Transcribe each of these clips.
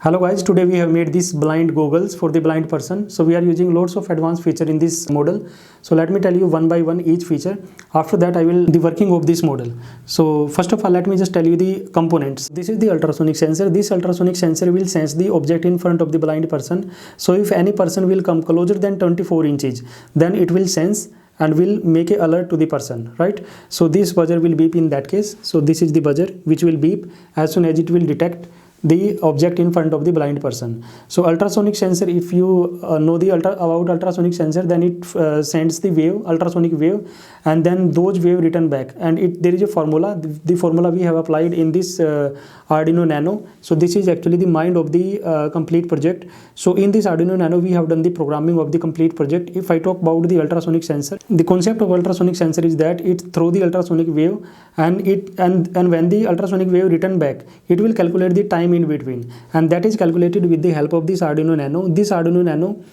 Hello guys, today we have made these blind goggles for the blind person. So we are using lots of advanced feature in this model. So let me tell you one by one each feature. After that I will the working of this model. So first of all, let me just tell you the components. This is the ultrasonic sensor. This ultrasonic sensor will sense the object in front of the blind person. So if any person will come closer than 24 inches, then it will sense and will make a alert to the person, right? So this buzzer will beep in that case. So this is the buzzer which will beep as soon as it will detect the object in front of the blind person. So ultrasonic sensor, if you know the about ultrasonic sensor, then it sends the wave, ultrasonic wave, and then those wave return back, and there is a formula. The formula we have applied in this Arduino Nano. So this is actually the mind of the complete project. So in this Arduino Nano we have done the programming of the complete project. If I talk about the ultrasonic sensor, the concept of ultrasonic sensor is that it throw the ultrasonic wave, and when the ultrasonic wave return back, it will calculate the time in between, and that is calculated with the help of this Arduino Nano. This Arduino Nano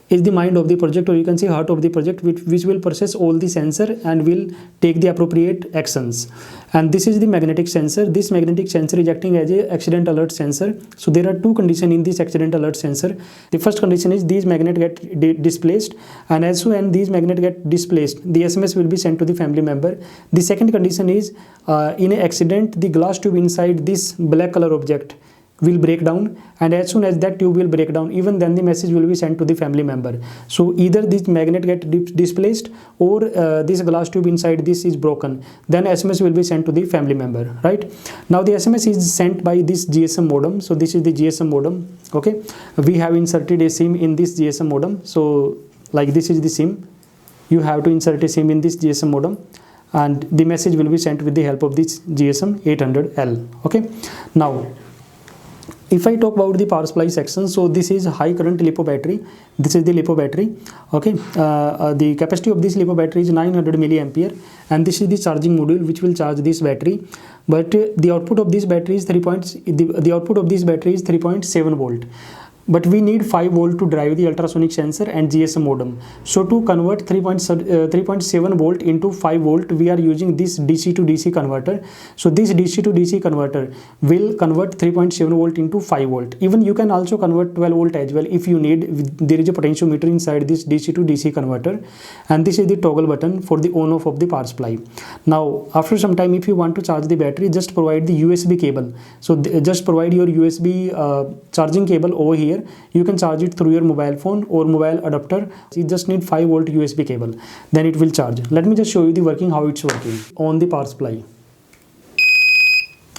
is the mind of the project, or you can say heart of the project, which will process all the sensor and will take the appropriate actions. And this is the magnetic sensor. This magnetic sensor is acting as a accident alert sensor. So there are two conditions in this accident alert sensor. The first condition is these magnet get displaced, and as soon as these magnet get displaced, the SMS will be sent to the family member. The second condition is in an accident, the glass tube inside this black color object will break down, and as soon as that tube will break down, even then the message will be sent to the family member. So either this magnet get displaced, or this glass tube inside this is broken, then SMS will be sent to the family member, right? Now the SMS is sent by this GSM modem. So this is the GSM modem. Okay, we have inserted a SIM in this GSM modem. So like this is the SIM. You have to insert a SIM in this GSM modem, and the message will be sent with the help of this GSM 800L. Okay, now if I talk about the power supply section, so this is high current LiPo battery. This is the LiPo battery. Okay, the capacity of this LiPo battery is 900 milliampere, and this is the charging module which will charge this battery. But the output of this battery is 3.7 volt. But we need 5 volt to drive the ultrasonic sensor and GSM modem. So to convert 3.7 volt into 5 volt, we are using this DC to DC converter. So this DC to DC converter will convert 3.7 volt into 5 volt. Even you can also convert 12 volt as well if you need. There is a potentiometer inside this DC to DC converter, and this is the toggle button for the on off of the power supply. Now after some time, if you want to charge the battery, just provide the USB cable. So just provide your USB charging cable over here. You can charge it through your mobile phone or mobile adapter. You just need 5 volt USB cable, then it will charge. Let me just show you the working, how it's working on the power supply.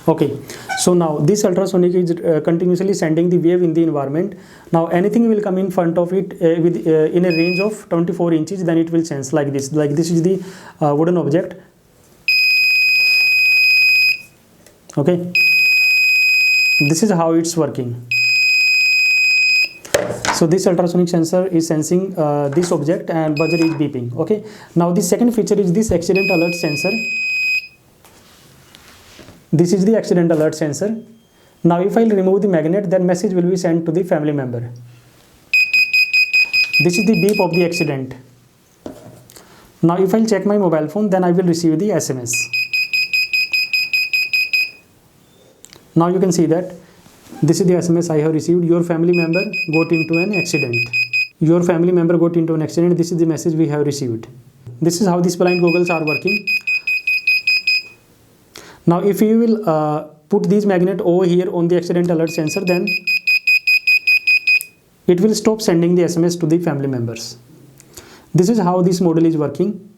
Okay, so now this ultrasonic is continuously sending the wave in the environment. Now anything will come in front of it in a range of 24 inches, then it will sense like this. Like this is the wooden object. Okay, this is how it's working. So this ultrasonic sensor is sensing this object, and buzzer is beeping. Okay, now the second feature is this accident alert sensor. This is the accident alert sensor. Now if I remove the magnet, then message will be sent to the family member. This is the beep of the accident. Now if I check my mobile phone, then I will receive the SMS. Now you can see that this is the SMS I have received. Your family member got into an accident. Your family member got into an accident. This is the message we have received. This is how these blind goggles are working. Now if you will put these magnet over here on the accident alert sensor, then it will stop sending the SMS to the family members. This is how this model is working.